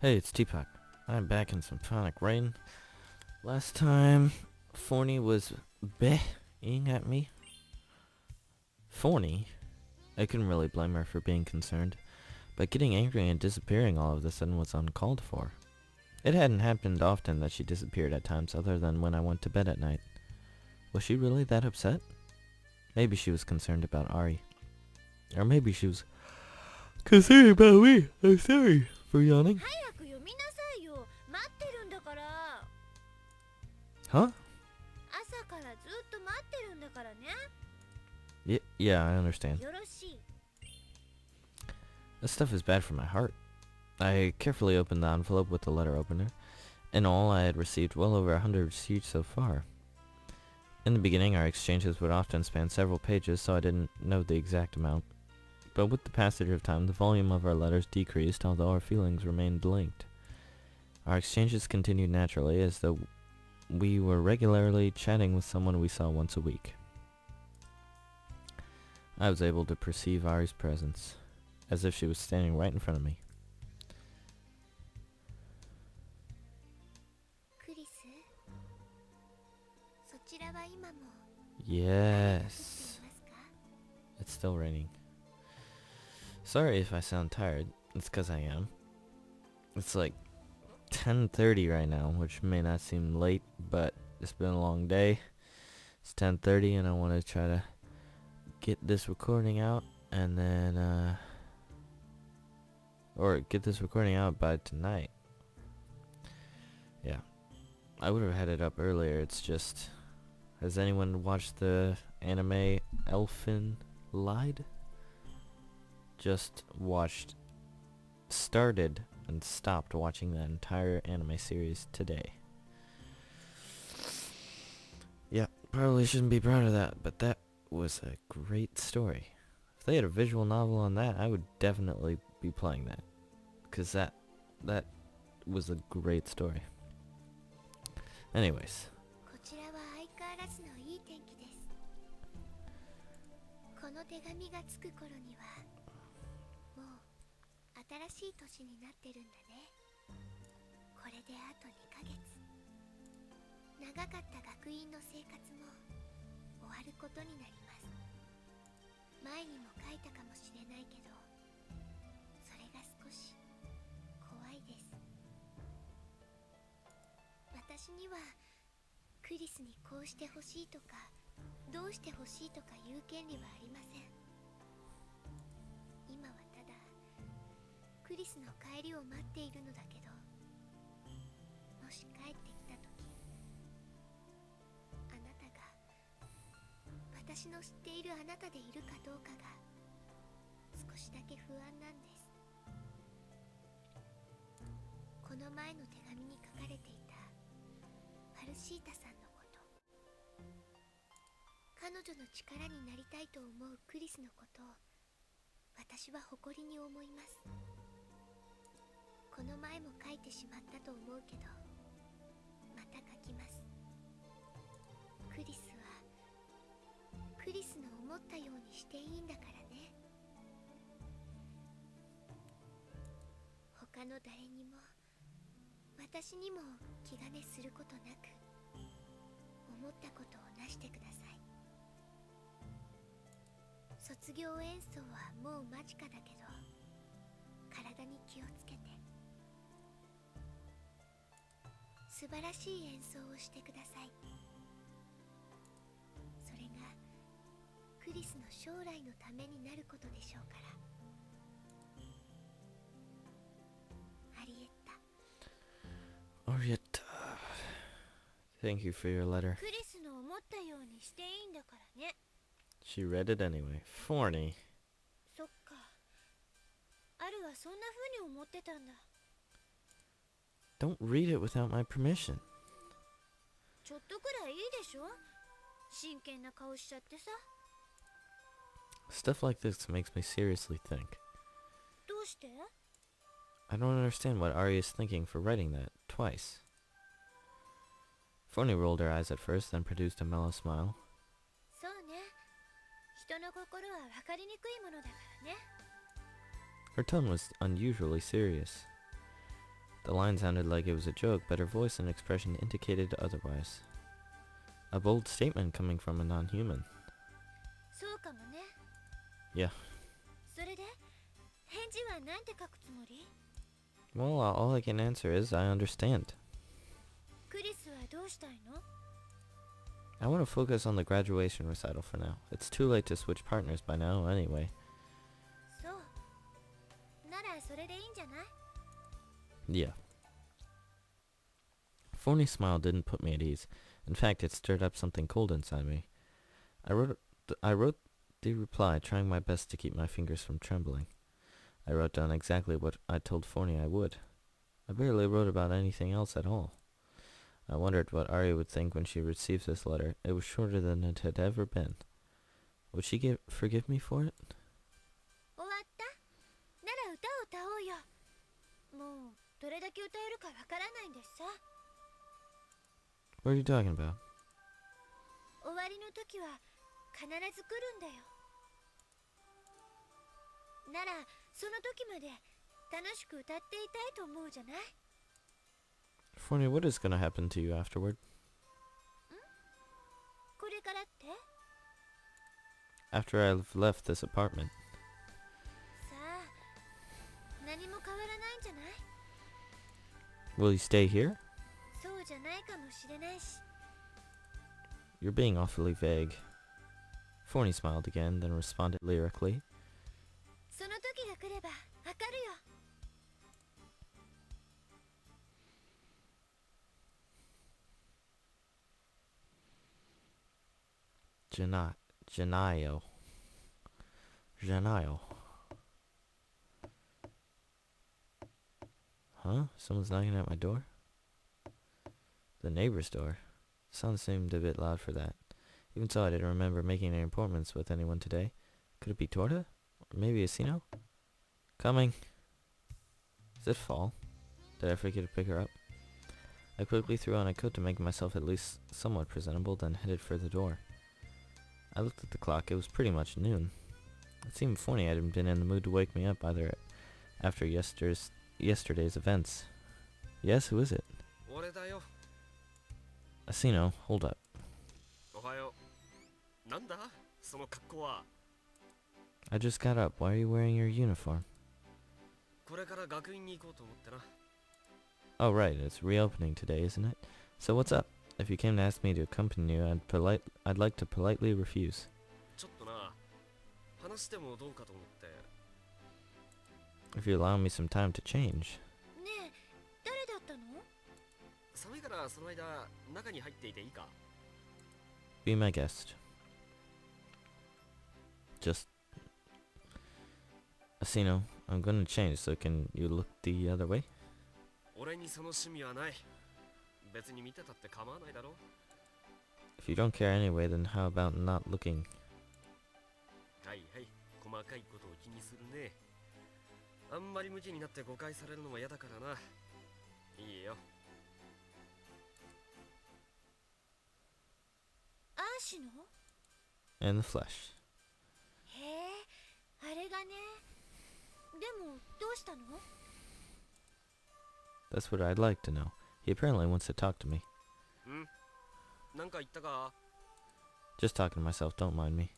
Hey, it's Tpok. I'm back in Symphonic Rain. Last time, Forney was behing at me. Forney? I couldn't really blame her for being concerned, but getting angry and disappearing all of a sudden was uncalled for. It hadn't happened often that she disappeared at times other than when I went to bed at night. Was she really that upset? Maybe she was concerned about Ari. Or maybe she was concerned about me. I'm sorry for yawning. 早く読みなさいよ。待ってるんだから。 Huh? 朝からずっと待ってるんだからね。 Yeah, I understand. よろしい。 This stuff is bad for my heart. I carefully opened the envelope with the letter opener. In all, I had received well over 100 receipts so far. In the beginning, our exchanges would often span several pages, so I didn't know the exact amount. But with the passage of time, the volume of our letters decreased, although our feelings remained linked. Our exchanges continued naturally, as though we were regularly chatting with someone we saw once a week. I was able to perceive Ari's presence, as if she was standing right in front of me. クリス、そちらは今も Yes. 降っていますか？ It's still raining. Sorry if I sound tired. It's 'cause I am. It's like 10:30 right now, which may not seem late, but it's been a long day. It's 10:30 and I want to try to get this recording out and then or get this recording out by tonight. Yeah. I would have had it up earlier. It's just, has anyone watched the anime Elfen Lied? Just started and stopped watching the entire anime series today. Yeah, probably shouldn't be proud of that, but that was a great story. If they had a visual novel on that, I would definitely be playing that. 'Cause that was a great story. Anyways. こちらは相変わらずのいい天気です。この手紙がつく頃にはもう新しい年になってるんだね。これであと2ヶ月。長かった学院の生活も終わることになります。前にも書いたかもしれないけど、それが少し怖いです。私にはクリスにこうしてほしいとかどうしてほしいとか言う権利はありません。今はただクリスの帰りを待っているのだけど、もし帰ってきた時、あなたが私の知っているあなたでいるかどうかが少しだけ不安なんです。この前の手紙に書かれていたファルシータさんのこと、彼女の力になりたいと思うクリスのことを私は誇りに思います。この前も書いてしまったと思うけど、また書きます。クリスはクリスの思ったようにしていいんだからね。他の誰にも私にも気兼ねすることなく思ったことをなしてください。卒業演奏はもう間近だけど、体に気をつけて。素晴らしい演奏をしてください。それがクリスの将来のためになることでしょうから。アリエッタ。 Arietta. Thank you for your letter. クリスの思ったようにしていいんだからね。 She read it anyway. Forney. そっか。アルはそんな風に思ってたんだ。 Don't read it without my permission. ちょっとくらいいいでしょ。真剣な顔しちゃってさ。 Stuff like this makes me seriously think. どうして？ I don't understand what Ari is thinking for writing that twice. Forney rolled her eyes at first, then produced a mellow smile. そうね。人の心は分かりにくいものだからね。 Her tone was unusually serious. The line sounded like it was a joke, but her voice and expression indicated otherwise. A bold statement coming from a non-human. そうかもね。Yeah. それで返事はなんて書くつもり？ Well, all I can answer is I understand. クリスはどうしたいの？ I want to focus on the graduation recital for now. It's too late to switch partners by now anyway. そう。ならそれでいいんじゃない？ Yeah. Forney's smile didn't put me at ease. In fact, it stirred up something cold inside me. I wrote the reply, trying my best to keep my fingers from trembling. I wrote down exactly what I told Forney I would. I barely wrote about anything else at all. I wondered what Arya would think when she received this letter. It was shorter than it had ever been. Would she forgive me for it? 終わった？なら歌を歌おうよ。もうどれだけ歌えるかわからないんですさ。 What are you talking about? 終わりの時は必ず来るんだよ。ならその時まで楽しく歌っていたいと思うじゃない？ Forney, what is going to happen to you afterward? これからって？ After I've left this apartment. さあ、何も変わらないんじゃない？ Will you stay here? そうじゃないかもしれないし。 You're being awfully vague. Forney smiled again, then responded lyrically. その時が来ればわかるよ。 Janio. Huh? Someone's knocking at my door? The neighbor's door. Sound seemed a bit loud for that. Even so, I didn't remember making any appointments with anyone today. Could it be Torta? Or maybe Asino? Coming. Is it fall? Did I forget to pick her up? I quickly threw on a coat to make myself at least somewhat presentable, then headed for the door. I looked at the clock. It was pretty much noon. It seemed Forney hadn't been in the mood to wake me up either after yesterday's events. Yes, who is it? 俺だよ。 Asino, hold up. おはよう。なんだその格好は。 I just got up. Why are you wearing your uniform? これから学院に行こうと思ってな。 Oh, right. It's reopening today, isn't it? So what's up? If you came to ask me to accompany you, I'd like to politely refuse. ちょっとな、話してもどうかと思って。 If you allow me some time to change. ねえ、誰だったの？ 寒いからその間、中に入っていていいか？ Be my guest. Just... Asino, I'm gonna change, so can you look the other way? 俺にその趣味はない。別に見てたって構わないだろ。 If you don't care anyway, then how about not looking? はいはい、細かいことを気にするね。あんまり無知になって誤解されるのも嫌だからな。いいよ。アーシノ？ In the flesh. へえ、あれがね。でもどうしたの？ That's what I'd like to know. He apparently wants to talk to me. ん？なんか言ったか？ Just talking to myself, don't mind me.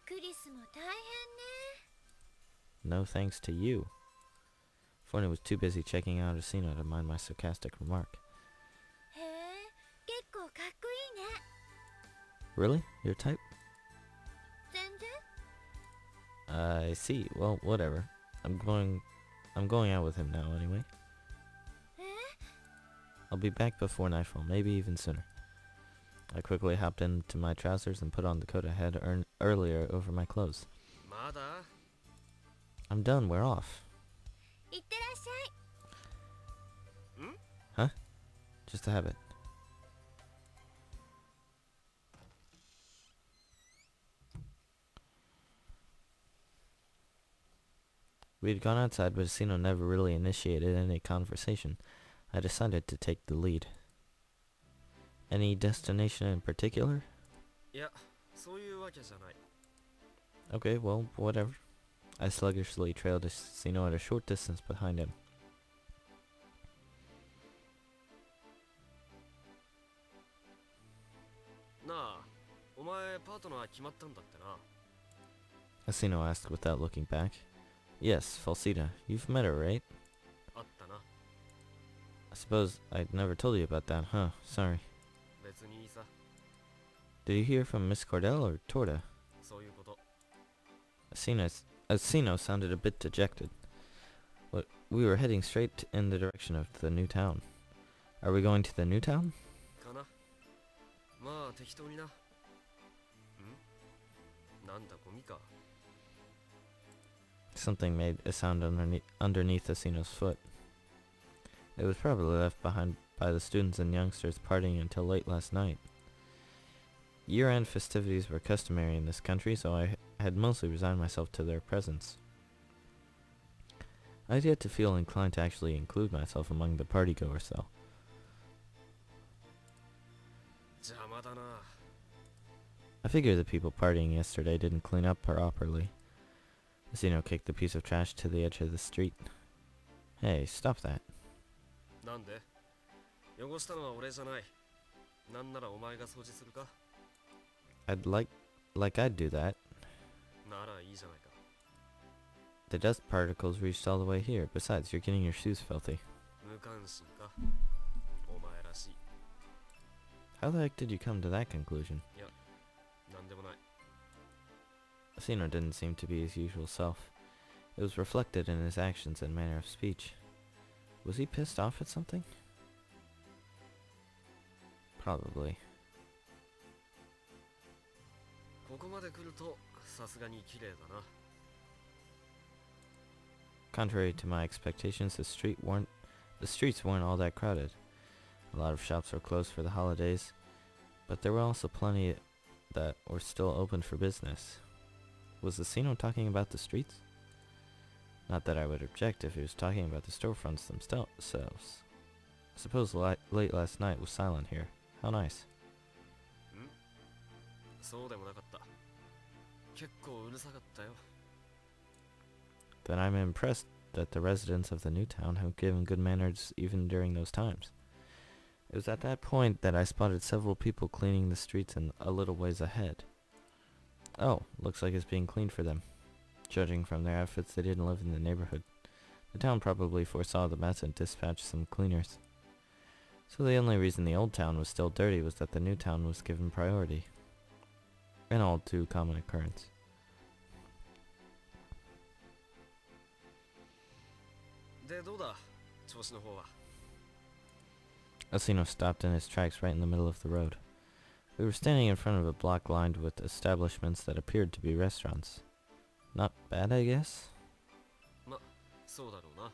クリスも大変ね。 No thanks to you. Forney was too busy checking out Asino to mind my sarcastic remark. へえ、結構かっこいいね。 Really? Your type? 全然？ I see. Well, whatever. I'm going out with him now anyway. え？ I'll be back before nightfall, maybe even sooner. I quickly hopped into my trousers and put on the coat I had earned earlier over my clothes. まだ？ I'm done, we're off. いってらっしゃい。ん？ Huh? Just to have it. We had gone outside, but Asino never really initiated any conversation. I decided to take the lead. Any destination in particular? いや、そういうわけじゃない。 Okay, well, whatever. I sluggishly trailed Asino at a short distance behind him. 前パートナー決まったんだってな。 Asino asked without looking back. Yes, Falsita. You've met her, right? あったな。 I suppose I never told you about that, huh? Sorry. 別にいいさ。 Did you hear from Miss Cordell or Torta? そういうこと。 Asino sounded a bit dejected. But we were heading straight in the direction of the new town. Are we going to the new town? かな。まあ適当にな。ん？なんだゴミか。 Something made a sound underneath Asino's foot. It was probably left behind by the students and youngsters partying until late last night. Year-end festivities were customary in this country, so I had mostly resigned myself to their presence. I had yet to feel inclined to actually include myself among the partygoers, though. 邪魔だな。 I figured the people partying yesterday didn't clean up properly. Asino kicked the piece of trash to the edge of the street. Hey, stop that. なんで？汚したのは俺じゃない。なんならお前が掃除するか？ I'd like I'd do that. ならいいじゃないか。 The dust particles reached all the way here. Besides, you're getting your shoes filthy. 無関心か。お前らしい。 How the heck did you come to that conclusion? なんでもない。 Asino didn't seem to be his usual self. It was reflected in his actions and manner of speech. Was he pissed off at something? Probably. ここまで来るとさすがに綺麗だな。 Contrary to my expectations, the streets weren't all that crowded. A lot of shops were closed for the holidays, but there were also plenty that were still open for business. Was Asino talking about the streets? Not that I would object if he was talking about the storefronts themselves. Suppose late last night was silent here. How nice. そうでもなかった。結構うるさかったよ。 Then I'm impressed that the residents of the new town have given good manners even during those times. It was at that point that I spotted several people cleaning the streets and a little ways ahead. Oh, looks like it's being cleaned for them. Judging from their outfits, they didn't live in the neighborhood. The town probably foresaw the mess and dispatched some cleaners. So the only reason the old town was still dirty was that the new town was given priority. An all too common occurrence. でどうだ？調子の方は。 Asino stopped in his tracks right in the middle of the road. We were standing in front of a block lined with establishments that appeared to be restaurants. Not bad, I guess? ま、そうだろうな。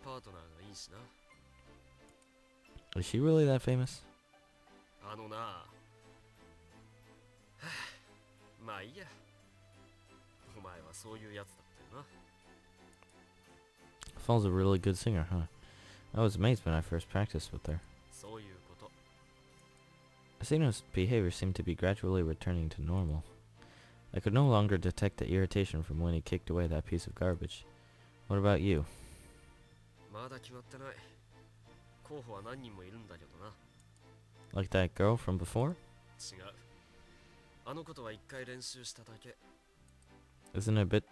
パートナーがいいしな。 Is she really that famous? あのな。はあ、まあいいや。お前はそういうやつだったよな。 Fall's a really good singer, huh? I was amazed when I first practiced with her. そういうこと。 Asino's behavior seemed to be gradually returning to normal. I could no longer detect the irritation from when he kicked away that piece of garbage. What about you? まだ決まってない。候補は何人もいるんだけどな。 Like that girl from before? 違う。あの子とは一回練習しただけ。 Isn't it a bit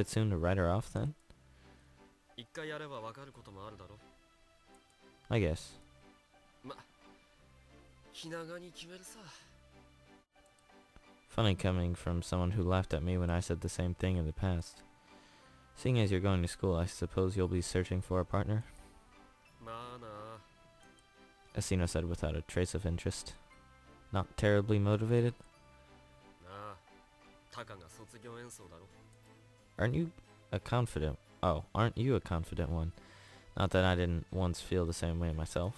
soon to write her off then? 一回やればわかることもあるだろ。 I guess. ま、気長に決めるさ。 Funny coming from someone who laughed at me when I said the same thing in the past. Seeing as you're going to school, I suppose you'll be searching for a partner? まあな。 Asino said without a trace of interest. Not terribly motivated? なあ。タカが卒業演奏だろ。 Aren't you a confident one? Not that I didn't once feel the same way myself.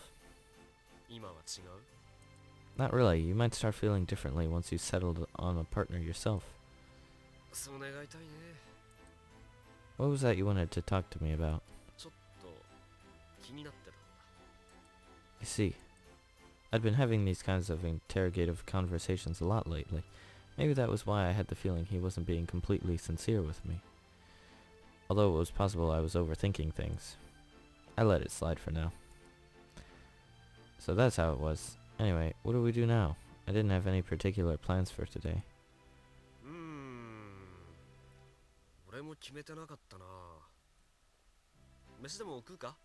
今は違う。 Not really. You might start feeling differently once you settled on a partner yourself. そう願いたいね。 What was that you wanted to talk to me about? ちょっと気になってたんだ。 You see, I'd been having these kinds of interrogative conversations a lot lately. Maybe that was why I had the feeling he wasn't being completely sincere with me. Although it was possible I was overthinking things. I let it slide for now. So that's how it was. Anyway, what do we do now? I didn't have any particular plans for today. 俺も決めてなかったな。飯でも食うか？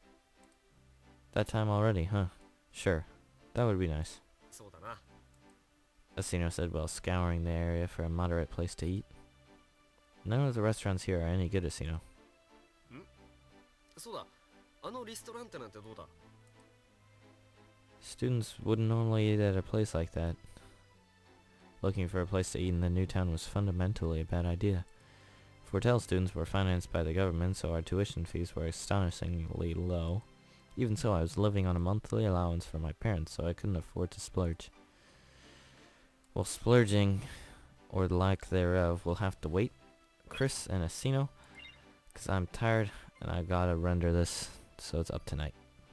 That time already, huh? Sure. That would be nice. そうだな。Asino said while scouring the area for a moderate place to eat. None of the restaurants here are any good, Asino. そうだ。あのリストランテなんてどうだ？ Students wouldn't normally eat at a place like that. Looking for a place to eat in the new town was fundamentally a bad idea. Fortelle students were financed by the government, so our tuition fees were astonishingly low. Even so, I was living on a monthly allowance from my parents, so I couldn't afford to splurge. Well, splurging, or the lack thereof, will have to wait. Chris and Asino, because I'm tired and I gotta render this, so it's up tonight.